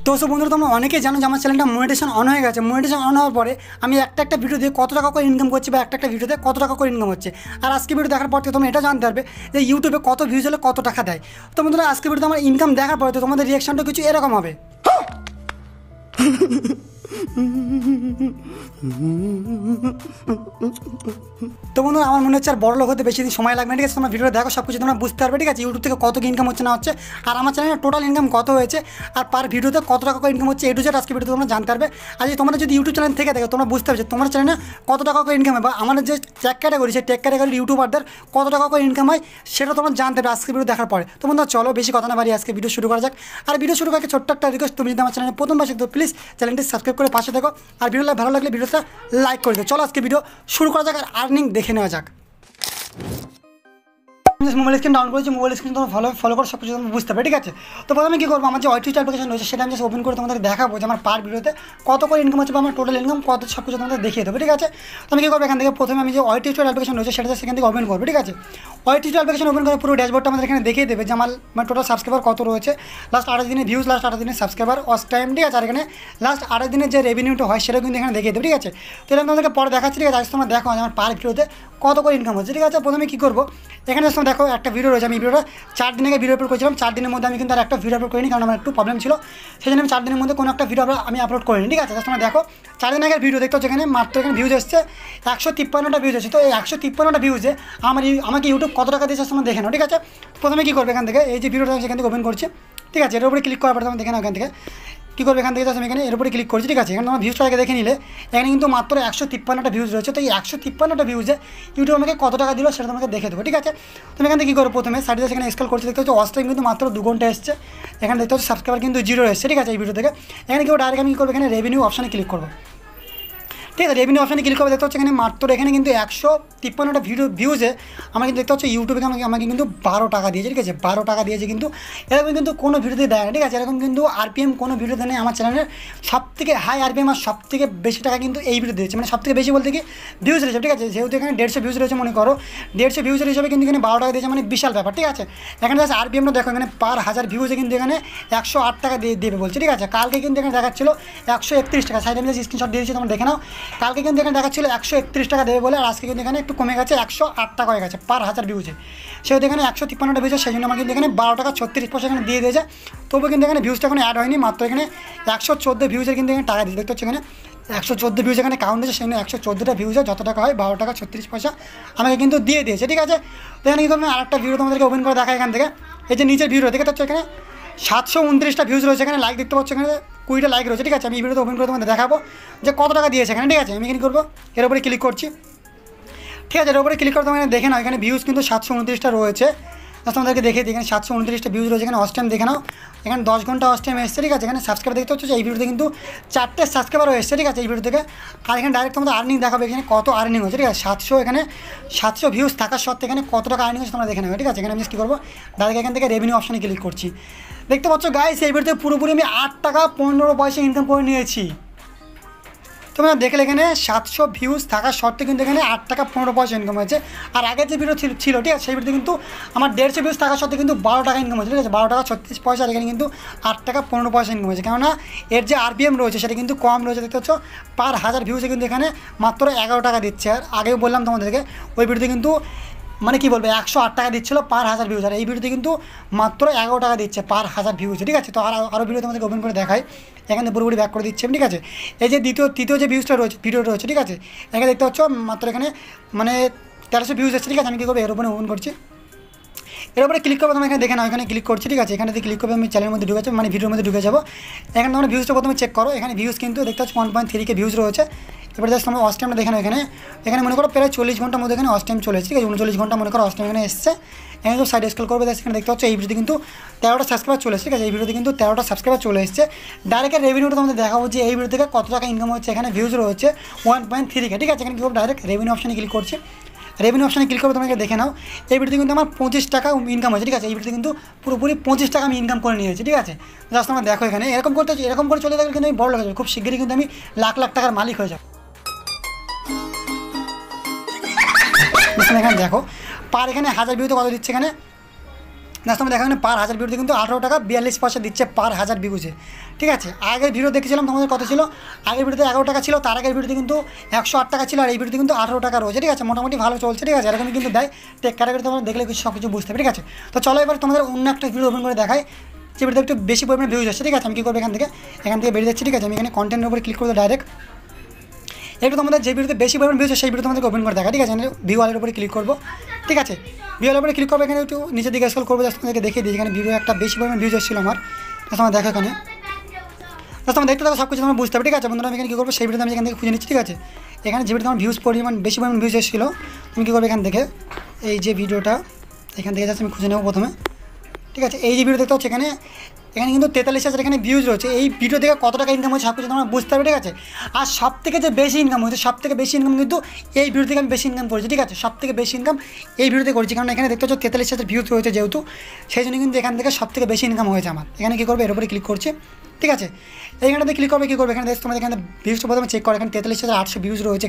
তো সব বন্ধুরা তোমরা অনেকেই জানো যে আমার চ্যানেলটা মনিটাইজেশন অন হয়ে গেছে। মনিটাইজেশন অন হওয়ার পরে আমি একটা ভিডিও দিয়ে কত টাকা করে ইনকাম করছি বা একটা ভিডিওতে কত টাকা করে ইনকাম হচ্ছে। আর আজকে ভিডিও দেখার পর তোমরা এটা জানতে পারবে যে ইউটিউবে কত ভিউজ হলে কত টাকা দেয়। তো বন্ধুরা আজকে ভিডিওতে আমার ইনকাম দেখার পরে তো তোমাদের রিয়াকশনটা কিছু এরকম হবে। তো বন্ধুরা আমার মনে হচ্ছে আর বড় লোক হতে বেশি দিন সময় লাগবে, ঠিক আছে? তোমরা ভিডিও দেখো, সব কিছু তোমরা বুঝতে পারবে, ঠিক আছে? ইউটিউব থেকে কত কি ইনকাম হচ্ছে না হচ্ছে, আর আমার চ্যানেলে টোটাল ইনকাম কত হয়েছে, আর পার ভিডিওতে কত টাকা করে ইনকাম হচ্ছে, জেড আজকে ভিডিওতে তোমরা জানতে পারবে। আর তোমরা যদি ইউটিউব চ্যানেল থেকে দেখো তোমরা বুঝতে পারছো তোমার চ্যানেলে কত টাকা করে ইনকাম হয়, বা আমাদের যে ট্যাগ ক্যাটাগরি সেই ট্যাগ ক্যাটাগরির ইউটিউবারদের কত টাকা করে ইনকাম হয় সেটা তোমরা জানতে পারবে আজকে ভিডিও দেখার পরে। তো বন্ধুরা চলো বেশি কথা না বাড়ি আজকে ভিডিও শুরু করা যাক। আর ভিডিও শুরু করার ছোট্ট একটা রিকোয়েস্ট, তুমি যদি আমার চ্যানেলে প্রথমবার শিখতো প্লিজ চ্যানেলটি সাবস্ক্রাইব করে পাশে দেখো, আর ভিডিওটা ভালো লাগলে ভিডিওটা লাইক করে দিও। চলো আজকে ভিডিও শুরু করা যাক আর আর্নিং দেখে নেওয়া যাক। মোবাইল স্ক্রিন ডাউন করেছি, মোবাইল স্ক্রিন তোমরা ফলো করে সব কিছু তোমরা বুঝতে পারবে, ঠিক আছে? তো প্রথমে কী করবো, আমার যে ওয়াইটি অ্যাপ্লিকেশন রয়েছে সেটা আমি জাস্ট ওপেন করে তোমাদের দেখাবো যে আমার পার ভিডিওতে কত করে ইনকাম হচ্ছে বা আমার টোটাল ইনকাম কত, সব কিছু তোমাদের দেখিয়ে দেবো, ঠিক আছে? তো আমি কী করবো, এখান থেকে প্রথমে আমি যে ওয়াইটি অ্যাপ্লিকেশন রয়েছে সেটা সেখান থেকে ওপেন করবো, ঠিক আছে? ওয়াইটি অ্যাপ্লিকেশন ওপেন করে পুরো ড্যাশবোর্ডটা আমাদের এখানে দেখিয়ে দেবে যে আমার টোটাল সাবস্ক্রাইবার কত রয়েছে, লাস্ট 28 দিনের ভিউজ, লাস্ট 28 দিনের সাবস্ক্রাইবার, ওয়াচ টাইম, ঠিক আছে? আর এখানে লাস্ট 28 দিনের যে রেভিনিউটা হয় সেটাও কিন্তু এখানে দেখিয়ে দেবে, ঠিক আছে? তো এটা তোমাদেরকে পরে দেখাচ্ছি, ঠিক আছে? আজ তোমরা দেখো আমার পার ভিডিওতে কত করে ইনকাম হচ্ছে, ঠিক আছে? প্রথমে কী করবো, এখানে তোমরা দেখো একটা ভিডিও রয়েছে, আমি ভিডিওটা 4 দিন আগে ভিডিও আপলোড করেছিলাম। 4 দিনের মধ্যে আমি কিন্তু আর একটা ভিডিও আপলোড করিনি, কারণ আমার একটু প্রবলেম ছিল, সেই জন্য আমি 4 দিনের মধ্যে কোনো একটা ভিডিও আমি আপলোড করিনি, ঠিক আছে? তোমরা দেখো 4 দিন আগের ভিডিও দেখতে হচ্ছে, এখানে মাত্র এখানে ভিউজ এসছে 153টা ভিউজ এসেছে। তো এই 153টা ভিউজে আমাকে ইউটিউব কত টাকা দিয়েছে তোমরা দেখে নাও, ঠিক আছে? প্রথমে কী করবে, এখান থেকে এই যে ভিডিওটা সেখান থেকে ওপেন করছি, ঠিক আছে? এর উপরে ক্লিক করার পর তোমরা দেখে নাও এখান থেকে কী করবে, এখান থেকে আমি এখানে এর উপরে ক্লিক করছি, ঠিক আছে? এখানে তোমার ভিউজটা আগে দেখে নিলে এখানে কিন্তু মাত্র 153টা ভিউজ রয়েছে। তো এই 153টা ভিউজে ইউটিউব আমাকে কত টাকা দিল সেটা তোমাকে দেখে দেবো, ঠিক আছে? তুমি এখান থেকে কী করো, প্রথমে সাইডে সেখানে স্ক্রল করছি, দেখতে হচ্ছে ওয়াচ টাইম কিন্তু মাত্র 2 ঘন্টা এসছে, এখানে দেখতে হচ্ছে সাবস্ক্রাইবার কিন্তু 0 এসছে, ঠিক আছে? এই ভিডিও থেকে এখানে কেউ ডাইরেক্ট আমি কী করবো, এখানে রেভিনিউ অপশানে ক্লিক করবো, ঠিক আছে? রেভিনিউ অপশানে ক্লিক করবে, দেখতে হচ্ছে এখানে মাত্র এখানে কিন্তু 153টা ভিউজে আমার কিন্তু দেখতে হচ্ছে ইউটিউবে আমাকে কিন্তু 12 টাকা দিয়েছে, ঠিক আছে? 12 টাকা দিয়েছে, কিন্তু এরকম কিন্তু কোনো ভিডিওতে দেয় না, ঠিক আছে? এরকম কিন্তু আরপিএম কোনো ভিডিওতে নেই। আমার চ্যানেলের সবথেকে হাই আরপিএম আর সবথেকে বেশি টাকা কিন্তু এই ভিডিও দিয়েছে, মানে সবথেকে বেশি বলতে কি ভিউজ রয়েছে, ঠিক আছে? যেহেতু এখানে 150 ভিউজ রয়েছে, মনে করো 150 ভিউজের হিসাবে কিন্তু এখানে 12 টাকা দিয়েছে, মানে বিশাল ব্যাপার, ঠিক আছে? এখানে জাস্ট আরপিএমটা দেখো, এখানে পার 1000 ভিউজে কিন্তু এখানে 108 টাকা দেবে বলছে, ঠিক আছে? কালকে কিন্তু এখানে দেখাচ্ছিল 131 টাকা, সাইডে আমি স্ক্রিনশট দিয়ে দিচ্ছি, তোমরা দেখে নাও। কালকে কিন্তু এখানে দেখাচ্ছিল 131 টাকা দেবে বলে, আর আজকে কিন্তু এখানে একটু কমে গেছে, 108 টাকা হয়ে গেছে পার 1000 ভিউজে। সেহেতু এখানে 153টা ভিউজে, সেই জন্য আমার কিন্তু এখানে 12 টাকা 36 পয়সা এখানে দিয়ে দিয়েছে। তবুও কিন্তু এখানে ভিউজটা এখানে অ্যাড হয়নি, মাত্র এখানে 114 ভিউজের কিন্তু এখানে টাকা দিয়ে দেখতে হচ্ছে, এখানে 114 ভিউজ এখানে কাউন্ট হয়েছে, সেখানে 114টা ভিউজে যত টাকা হয় 12 টাকা 36 পয়সা আমাকে কিন্তু দিয়ে দিয়েছে, ঠিক আছে? তো এখানে কিন্তু আমি আরেকটা ভিডিও তোমাদেরকে ওপেন করে দেখাই। এখান থেকে এই যে নিচের ভিডিও দেখতে হচ্ছে এখানে 729টা ভিউজ রয়েছে, এখানে লাইক দেখতে পাচ্ছ, এখানে 20টা লাইক রয়েছে, ঠিক আছে? আমি এই ভিডিওতে ওপেন করে তোমাদের দেখাবো যে কত টাকা দিয়েছে এখানে, ঠিক আছে? আমি এখানে করবো, এর উপরে ক্লিক করছি, ঠিক আছে? এর উপরে ক্লিক করে তোমাকে দেখে নাও, এখানে ভিউজ কিন্তু 729টা রয়েছে। তোমাদেরকে দেখে দিই, এখানে 729টা ভিউজ রয়েছে, এখানে ওয়াচ টাইম দেখে নাও, এখানে 10 ঘন্টা ওয়াচ টাইম এসছে, ঠিক আছে? এখানে সাবস্ক্রাইবার দেখতে হচ্ছে, এই ভিডিওতে কিন্তু 4টে সাবস্ক্রাইবারও এসছে, ঠিক আছে? এই ভিডিও থেকে। আর এখানে ডাইরেক্ট তোমাদের আর্নিং দেখাবে, এখানে কত আর্নিং হচ্ছে, ঠিক আছে? 700 এখানে 700 ভিউজ থাকার সত্ত্বে এখানে কত টাকা আর্নিং হচ্ছে তোমরা দেখে নেবে, ঠিক আছে? এখানে আমি কী করবো, ডাইরেক্ট এখান থেকে রেভিনিউ অপশানে ক্লিক করছি, দেখতে পাচ্ছ গাইস এই ভিডিওতে পুরোপুরি আমি 8 টাকা 15 পয়সা ইনকাম করে নিয়েছি। তোমরা দেখলে এখানে 700 ভিউজ থাকার সত্ত্বেও কিন্তু এখানে 8 টাকা 15 পয়সা ইনকাম হয়েছে। আর আগের যে ভিডিও ছিল, ঠিক আছে? সেই ভিডিওতে কিন্তু আমার 150 ভিউজ থাকার সত্ত্বেও কিন্তু 12 টাকা ইনকাম হয়েছে, ঠিক আছে? 12 টাকা 36 পয়সা, আর এখানে কিন্তু 8 টাকা 15 পয়সা ইনকাম হয়েছে, কেননা এর যে আরপিএম রয়েছে সেটা কিন্তু কম রয়েছে, দেখতে পাচ্ছ? পার 1000 ভিউজে কিন্তু এখানে মাত্র 11 টাকা দিচ্ছে। আর আগেও বললাম তোমাদেরকে ওই ভিডিওতে কিন্তু মানে কী বলবো 108 টাকা দিচ্ছিলো পার 1000 ভিউজ, আর এই ভিডিওতে কিন্তু মাত্র 11 টাকা দিচ্ছে পার 1000 ভিউজ, ঠিক আছে? তো আরও ভিডিও তোমাদেরকে ওপেন করে দেখাই, এখানে পুরোপুরি ব্যাক করে দিচ্ছি, ঠিক আছে? এই যে তৃতীয় যে ভিউজটা রয়েছে, ভিডিও রয়েছে, ঠিক আছে? এখানে দেখতে পাচ্ছ মাত্র এখানে মানে 1300 ভিউজ এসেছে, ঠিক আছে? আমি কী করবো, এর উপরে ওপেন করছি, এর উপরে ক্লিক করবো, তুমি এখানে দেখে নাও, এখানে ক্লিক করছি, ঠিক আছে? এখানে দিয়ে ক্লিক করবে, আমি চ্যানেলের মধ্যে ঢুকে যাবো, মানে ভিডিওর মধ্যে ঢুকে যাবো। এখানে তোমরা ভিউজটা প্রথমে চেক করো, এখানে ভিউজ কিন্তু দেখতে পাচ্ছ 1.3K ভিউজ রয়েছে। এবারে জাস্ট তোমরা ওয়াচ টাইমটা দেখে নাও, এখানে মনে করো প্রায় 40 ঘন্টার মধ্যে এখানে ওয়াচ টাইম চলে এসেছে, ঠিক আছে? 39 ঘন্টা মনে করো ওয়াচ টাইম এখানে এসছে। এখানে তো সাইড স্ক্রল করবে, এখানে দেখতে পাচ্ছ এই ভিডিওতে কিন্তু 13টা সাবস্ক্রাইবার চলে এসেছে, ঠিক আছে? এই ভিডিওতে কিন্তু 13টা সাবস্ক্রাইবার চলে এসেছে। ডাইরেক্ট রেভিনিউটা তোমাদের দেখাবো যে এই ভিডিও থেকে কত টাকা ইনকাম হচ্ছে। এখানে ভিউজ রয়েছে 1.3K, ঠিক আছে? এখানে কী করবো, ডাইরেক্ট রেভিনিউ অপশানে ক্লিক করছি, রেভিনিউ অপশানে ক্লিক করবে, তোমাকে দেখে নাও এই ভিডিওতে কিন্তু আমার 25 টাকা ইনকাম হয়েছে, ঠিক আছে? এই ভিডিওতে কিন্তু পুরোপুরি 25 টাকা আমি ইনকাম করে নিয়েছি, ঠিক আছে? জাস্ট তোমরা দেখো এখানে এরকম করে চলে থাকলে কিন্তু আমি বড় লোক হয়ে যাবো, খুব শীঘ্রই কিন্তু আমি লাখ টাকার মালিক হয়ে যাবো। এখানে দেখো পার এখানে 1000 ভিউতে কত দিচ্ছে, এখানে জাস্ট আমরা দেখা এখানে পার 1000 ভিউতে কিন্তু 18 টাকা 42 পয়সা দিচ্ছে পার 1000 ভিউজে, ঠিক আছে। আগের ভিডিও দেখেছিলাম তোমাদের কত ছিল, আগের ভিডিওতে 11 টাকা ছিল, তার আগের ভিডিওতে কিন্তু 108 টাকা ছিল, আর এই ভিডিওতে কিন্তু 18 টাকা রয়েছে, ঠিক আছে। মোটামুটি ভালো চলছে, ঠিক আছে। এরকমই কিন্তু দেয় টেক ক্যাটাগরি, তোমরা দেখলে সব কিছু বুঝতে হবে, ঠিক আছে। তো চলো এবার তোমাদের অন্য একটা ভিডিও ওপেন করে দেখাই যে ভিডিওতে একটু বেশি পরিমাণে ভিউজ আসছে, ঠিক আছে। আমি কী করবো এখান থেকে বেরিয়ে যাচ্ছি, ঠিক আছে। আমি এখানে কন্টেন্টের উপরে ক্লিক করবো ডাইরেক্ট, একটু তোমাদের যে ভিডিওতে বেশি পরিমাণ ভিউজ সেই ভিডিও তোমাদেরকে ওপেন করে দেখা, ঠিক আছে। ভিউ ওয়ালের উপরে ক্লিক করবো, ঠিক আছে। ভিউ ওয়ালের উপরে ক্লিক করবো, এখানে একটু নিচের দিকে স্ক্রল করবো, জাস্ট তোমাদেরকে দেখিয়ে দিই এখানে ভিডিও একটা বেশি পরিমাণ ভিউজ এসেছিলো আমার, জাস্ট আমার দেখো এখানে, জাস্ট আমার দেখতে থাকো, সব কিছু তোমরা বুঝতে হবে, ঠিক আছে। বন্ধুরা আমি এখানে কী করবো সেই ভিডিওতে আমি এখান থেকে খুঁজে নিচ্ছি, ঠিক আছে। এখানে যে ভিডিও তোমার ভিউজ পরিমাণ বেশি পরিমাণ ভিউজ এসেছিলো, তুমি কী করবে এখান থেকে এই যে ভিডিওটা এখান থেকে জাস্ট আমি খুঁজে নেবো প্রথমে, ঠিক আছে। এই যে ভিডিও দেখতে হচ্ছে এখানে কিন্তু 43,000 এখানে ভিউজ রয়েছে। এই ভিডিও থেকে কত টাকা ইনকাম হচ্ছে সব কিছু তোমরা বুঝতে পারবে, ঠিক আছে। আর সব থেকে যে বেশি ইনকাম হচ্ছে, সব থেকে বেশি ইনকাম কিন্তু এই ভিডিও থেকে আমি বেশি ইনকাম করেছি, ঠিক আছে। সব থেকে বেশি ইনকাম এই ভিডিওতে করেছি, কারণ এখানে দেখতে হচ্ছে 43,000 ভিউজ রয়েছে যেহেতু, সেই জন্য কিন্তু এখান থেকে সব থেকে বেশি ইনকাম হয়েছে আমার। এখানে কী করবে এর উপরে ক্লিক করছি, ঠিক আছে। এইখানটাতে ক্লিক করবে, কী করবে এখানে দেখো তোমাদের এখানে ভিউজটা প্রথমে চেক করো, এখানে 43,800 ভিউজ রয়েছে।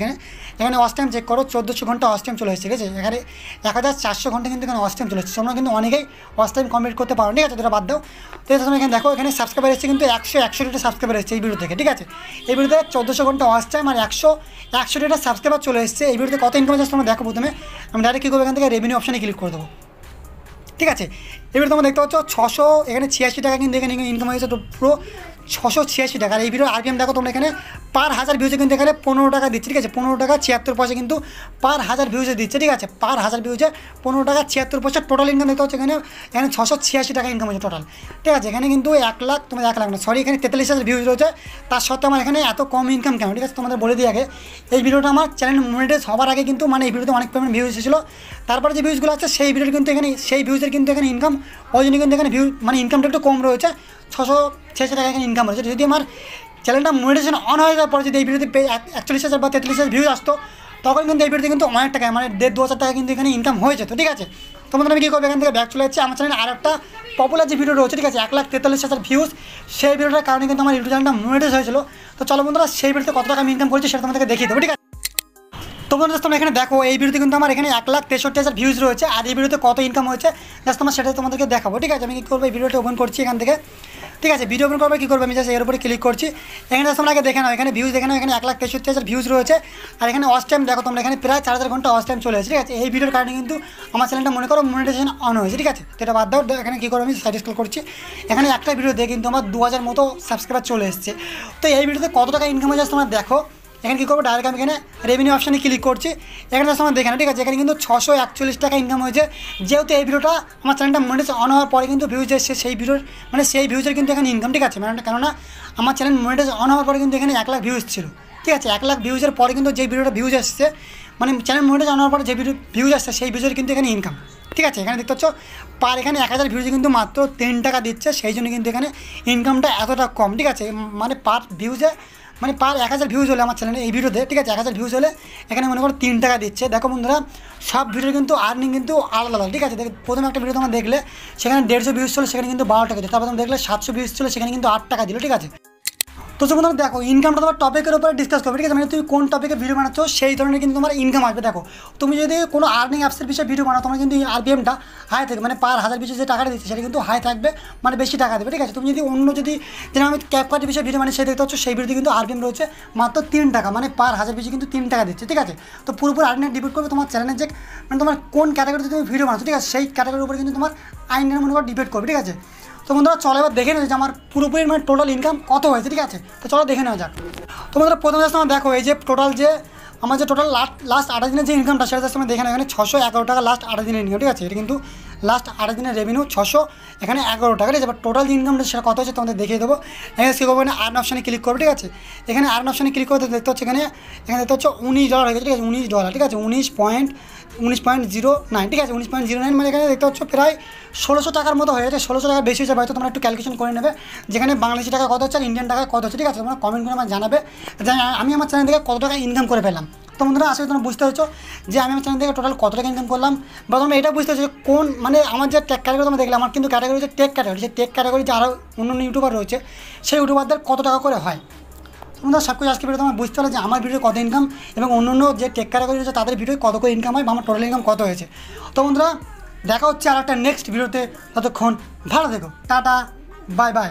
এখানে ওয়াচ টাইম চেক করো, 1400 ঘন্টা ওয়াচ টাইম চলে এসেছে, ঠিক আছে। এখানে 1400 ঘন্টা কিন্তু এখানে ওয়াচ টাইম চলে এসেছে। তোমরা কিন্তু অনেকেই ওয়াচ টাইম কমপ্লিট করতে পারো, ঠিক আছে, তোমরা বাদ দাও। তো তোমরা এখানে দেখো এখানে সাবস্ক্রাইবার এসেছে কিন্তু 161টা সাবস্ক্রাইবার এসেছে এই ভিডিও থেকে, ঠিক আছে। এই ভিডিওতে 1400 ঘন্টা ওয়াচ টাইম আর 161টা সাবস্ক্রাইবার চলে এসেছে। এই ভিডিওতে কত ইনকাম হচ্ছে তোমরা দেখো প্রথমে। আমি ডাইরেক্ট কী করবো এখান থেকে রেভিনিউ অপশানে ক্লিক করে দেবো, ঠিক আছে। এবার তোমরা দেখতে পাচ্ছ 600 এখানে 86 টাকা কিন্তু এখানে ইনকাম হয়েছে, তো পুরো 686 টাকা। আর এই ভিডিওর আরপিএম দেখো তোমরা এখানে পার 1000 ভিউজে কিন্তু এখানে 15 টাকা দিচ্ছে, ঠিক আছে। 15 টাকা 76 পয়সা কিন্তু পার 1000 ভিউজে দিচ্ছে, ঠিক আছে। পার 1000 ভিউজে 15 টাকা 76 পয়সা টোটাল ইনকাম দেখতে হচ্ছে এখানে 686 টাকা ইনকাম হচ্ছে টোটাল, ঠিক আছে। এখানে কিন্তু 1 লাখ, তোমার 1 লাখ না সরি, এখানে 43,000 ভিউজ রয়েছে, তার সত্ত্বেও আমার এখানে এত কম ইনকাম কেন, ঠিক আছে। তোমাদের বলে দিই আগে, এই ভিডিওটা আমার চ্যানেল মনিটাইজ হওয়ার আগে কিন্তু মানে এই ভিডিওতে অনেক পরিমাণ ভিউজ এসেছিলো, তারপরে যে ভিউজগুলো আছে সেই ভিডিওর কিন্তু এখানে সেই ভিউজের কিন্তু এখানে ইনকাম ওই জন্য কিন্তু এখানে ভিউ মানে ইনকামটা একটু কম রয়েছে, 686 টাকা এখানে ইনকাম রয়েছে। যদি আমার চ্যানেলটা মনিটাইজেশন অন হয়ে যাওয়ার পরে যদি এই ভিডিওতে 41,000 বা 43,000 ভিউজ আসতো, তখন কিন্তু এই ভিডিওতে কিন্তু অনেক টাকা মানে 1,500-2,000 টাকা কিন্তু এখানে ইনকাম হয়ে যেত, ঠিক আছে। তোমাদের আমি কী করবো এখান থেকে ব্যাক চলে যাচ্ছে, আমার চ্যানেলে আর একটা পপুলার যে ভিডিও রয়েছে, ঠিক আছে, 1,43,000 ভিউজ, সেই ভিডিওটার কারণে কিন্তু আমার ইউটিউব চ্যানেলটা মনিটাইজ হয়েছিল। তো চলো বন্ধুরা সেই ভিডিওতে কত টাকা আমি ইনকাম করেছি সেটা তোমাদেরকে দেখিয়ে দেবো, ঠিক আছে। তোমরা জাস্ট তোমরা এখানে দেখো এই ভিডিওতে কিন্তু আমার এখানে 1,63,000 ভিউজ রয়েছে, আর এই ভিডিওতে কত ইনকাম হয়েছে জাস্ট আমার সেটা তোমাদেরকে দেখাবো, ঠিক আছে। আমি কী করবো এই ভিডিওটা ওপেন করছি এখান থেকে, ঠিক আছে। ভিডিও ওপেন করবে কী করবো আমি জাস্ট এর উপরে ক্লিক করছি, এখানে জাস্ট তোমরা আগে দেখে নাও এখানে ভিউজ দেখে নাও, এখানে 1,63,000 ভিউজ রয়েছে। আর এখানে ওয়াচ টাইম দেখো তোমরা এখানে প্রায় 4,000 ঘন্টা ওয়াচ টাইম চলে এসেছে, ঠিক আছে। এই ভিডিওর কারণে কিন্তু আমার চ্যানেলটা মনে করো মনিটাইজেশন অন হয়েছে, ঠিক আছে। তো এটা বাদ দাও, এখানে কী করবো আমি সাইড স্ক্রল করছি, এখানে একটা ভিডিও দিয়ে কিন্তু আমার 2,000 মতো সাবস্ক্রাইবার চলে এসেছে। তো এই ভিডিওতে কত টাকা ইনকাম হয়ে যাচ্ছে তোমরা দেখো, এখানে কী করবো ডাইরেক্ট আমি এখানে রেভিনিউ অপশানে ক্লিক করছি, এখানে আমার দেখে না, ঠিক আছে। এখানে কিন্তু 641 টাকা ইনকাম হয়েছে, যেহেতু এই ভিডিওটা আমার চ্যানেলটা মনিটাইজ অন হওয়ার পরে কিন্তু ভিউজ এসেছে, সেই ভিডিওর মানে সেই ভিউজের কিন্তু এখানে ইনকাম, ঠিক আছে। মানে কেননা আমার চ্যানেল মনিটাইজ অন হওয়ার পরে কিন্তু এখানে 1 লাখ ভিউজ ছিল, ঠিক আছে। 1 লাখ ভিউজের পরে কিন্তু যে ভিডিওটা ভিউজ আসছে মানে চ্যানেল মনিটাইজ অন হওয়ার পরে যে ভিউজ আসছে সেই ভিউজের কিন্তু এখানে ইনকাম, ঠিক আছে। এখানে দেখতে পাচ্ছ পার এখানে 1000 ভিউজে কিন্তু মাত্র 3 টাকা দিচ্ছে, সেই জন্য কিন্তু এখানে ইনকামটা এতটা কম, ঠিক আছে। মানে পার ভিউজে মানে পার 1000 ভিউজ হলে আমার চ্যানেলে এই ভিডিওতে, ঠিক আছে, 1000 ভিউজ হলে এখানে মনে করো 3 টাকা দিচ্ছে। দেখো বন্ধুরা সব ভিডিওর কিন্তু আর্নিং কিন্তু আলাদা আলাদা, ঠিক আছে। প্রথমে একটা ভিডিও তোমার দেখলে সেখানে 150 ভিউজ ছিল, সেখানে কিন্তু 12 টাকা দিল। তারপর তুমি দেখলে 700 ভিউজ ছিল, সেখানে কিন্তু 8 টাকা দিল, ঠিক আছে। তো তোমরা দেখো ইনকামটা তোমার টপিকের উপরে ডিসকাস করবে, ঠিক আছে। মানে তুমি কোন টপিকে ভিডিও বানাচ্ছ সেই ধরনের কিন্তু তোমার ইনকাম আসবে। দেখো তুমি যদি কোনো আর্নিং অ্যাপসের বিষয়ে ভিডিও বানাও, তোমার কিন্তু আরপিএমটা হাই থাকবে, মানে পার 1000 পিছু যে টাকাটা দিচ্ছে সেটা কিন্তু হাই থাকবে, মানে বেশি টাকা দেবে, ঠিক আছে। তুমি যদি অন্য যদি যেমন আমি ক্যাপকাটের বিষয়ে ভিডিও মানে সেই দেখতে পাচ্ছ সেই ভিডিওতে কিন্তু আরপিএম রয়েছে মাত্র 3 টাকা, মানে পার 1000 পিছু কিন্তু 3 টাকা দিচ্ছে, ঠিক আছে। তো পুরোপুরি আর্নিং ডিপেন্ড করবে তোমার চ্যানেলের যে মানে তোমার কোন ক্যাটাগরিতে তুমি ভিডিও বানাচ্ছ, ঠিক আছে, সেই ক্যাটাগরির উপরে কিন্তু তোমার আইনের মনে করো ডিপেন্ড করবে, ঠিক আছে। তো বন্ধুরা চলো এবার দেখে নেওয়া যে আমার পুরোপুরি মানে টোটাল ইনকাম কত হয়েছে, ঠিক আছে। তো চলো দেখে নেওয়া যাক। তো বন্ধুরা প্রথমে জাস্ট আমার দেখো এই যে টোটাল যে আমার যে টোটাল লাস্ট 28 দিনের যে ইনকামটা সেটা জাস্ট আমি দেখে নেওয়া, এখানে 611 টাকা লাস্ট 28 দিনের ইনকাম, ঠিক আছে। এটা কিন্তু লাস্ট 28 দিনের রেভিনিউ 611 টাকা, ঠিক আছে। এবার টোটাল যে ইনকামটা সেটা কত হচ্ছে তোমাদের দেখিয়ে দেবো। এখানে কী করবো, আর্ন অপশানে ক্লিক করবে, ঠিক আছে। এখানে আর্ন অপশানে ক্লিক করতে দেখতে হচ্ছে এখানে দেখতে হচ্ছে $19 হয়ে গেছে, ঠিক আছে। $19, ঠিক আছে। 19.09, ঠিক আছে। 19.09 মানে এখানে দেখতে হচ্ছে প্রায় 1600 টাকার মতো হয়ে গেছে। 1600 টাকা বেশি হয়েছে, হয়তো তোমরা একটু ক্যালকুলেশন করে নেবে যেখানে বাংলাদেশি টাকা কত হচ্ছে আর ইন্ডিয়ান টাকা কত হচ্ছে, ঠিক আছে। তোমরা কমেন্ট করে আমার জানাবে যে আমি আমার চ্যানেল থেকে কত টাকা ইনকাম করে পেলাম। তো বন্ধুরা আসলে তোমরা বুঝতে হচ্ছ যে আমি আমার চ্যানেল থেকে টোটাল কত টাকা ইনকাম করলাম, বা তোমরা এটা বুঝতে হচ্ছে কোন মানে আমার যে টেক ক্যাটাগরি তোমরা দেখলে আমার কিন্তু ক্যাটাগরি হচ্ছে টেক ক্যাটাগরি, সেই টেক ক্যাটাগরি যে আরও অন্য ইউটিউবার রয়েছে সেই ইউটিউবারদের কত টাকা করে হয়। তোমরা সব কিছু আজকে ভিডিও তোমার বুঝতে পারো যে আমার ভিডিও কত ইনকাম এবং অন্য যে টেক ক্যাটাগরি রয়েছে তাদের ভিডিও কত করে ইনকাম হয় বা আমার টোটাল ইনকাম কত হয়েছে। তো বন্ধুরা দেখা হচ্ছে আর একটা নেক্সট ভিডিওতে। ততক্ষণ ভালো থেকো, টাটা, বাই বাই।